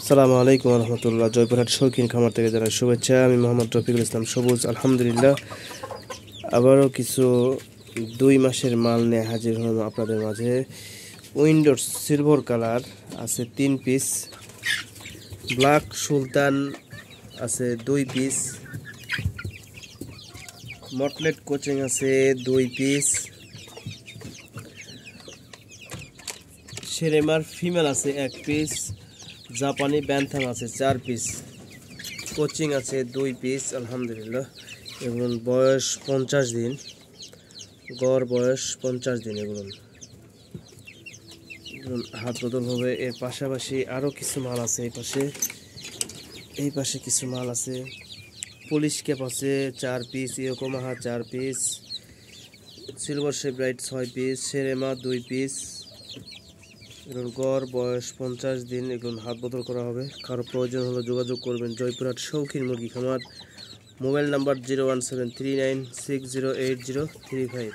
আসসালামু আলাইকুম রহমতুল্লাহ। জয়পুরহাট শৌখিন খামার থেকে জানাই শুভেচ্ছা। আমি মোহাম্মদ রফিকুল ইসলাম সবুজ। আলহামদুলিল্লাহ, আবারও কিছু 2 মাসের মাল নিয়ে হাজির হলাম আপনাদের মাঝে। উইন্ডোর সিলভার কালার আছে 3 পিস, ব্ল্যাক সুলতান আছে 2 পিস, মটলেট কোচিং আছে 2 পিস, সেরেমার ফিমেল আছে 1 পিস, জাপানি ব্যান্থাম আছে 4 পিস, কোচিং আছে 2 পিস। আলহামদুলিল্লাহ, এবং বয়স 50 দিন, গড় বয়স 50 দিন। এগুলো হাত বদল হবে। এর পাশাপাশি আরও কিছু মাল আছে। এই পাশে কিছু মাল আছে। পুলিশ ক্যাপ আছে 4 piece, Yokohama 4 piece, silver Sebright 6 piece, Serama 2 piece. এগুলোর গড় বয়স 50 দিন। এগুলো হাত বদল করা হবে। কারো প্রয়োজন হলে যোগাযোগ করবেন। জয়পুরহাট শৌখিন মুরগি খামার। Mobile number 01739608035।